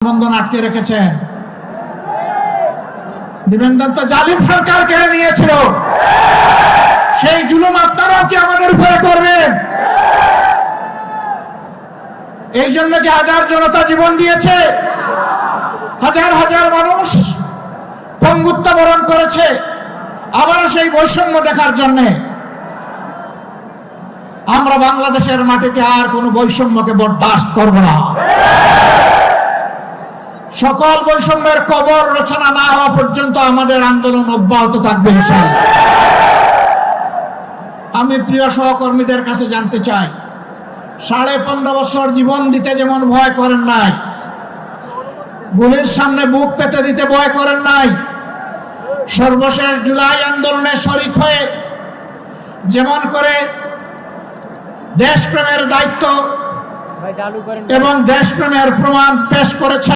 বন্ধন আটকে রেখেছেন। নিবন্ধন তো জালিম সরকার কেড়ে নিয়েছিল, সেই জুলুম আপনারাও কি আমাদের উপরে করবেন? এই জন্য কি হাজার জনতা জীবন দিয়েছে, হাজার হাজার মানুষ পঙ্গুত্ব বরণ করেছে আবারও সেই বৈষম্য দেখার জন্য। আমরা বাংলাদেশের মাটিতে আর কোনো বৈষম্যকে বরদাস্ত করব না। সকল বৈষম্যের কবর রচনা না হওয়া পর্যন্ত আমাদের আন্দোলন অব্যাহত থাকবে ইনশাআল্লাহ। আমি প্রিয় সহকর্মীদের কাছে জানতে চাই, 15.5 বছর জীবন দিতে যেমন ভয় করেন নাই, গুলির সামনে বুক পেতে দিতে ভয় করেন নাই, সর্বশেষ জুলাই আন্দোলনে শরীক হয়ে যেমন করে দেশপ্রেমের দায়িত্ব এবং দেশপ্রেমের প্রমাণ পেশ করেছেন।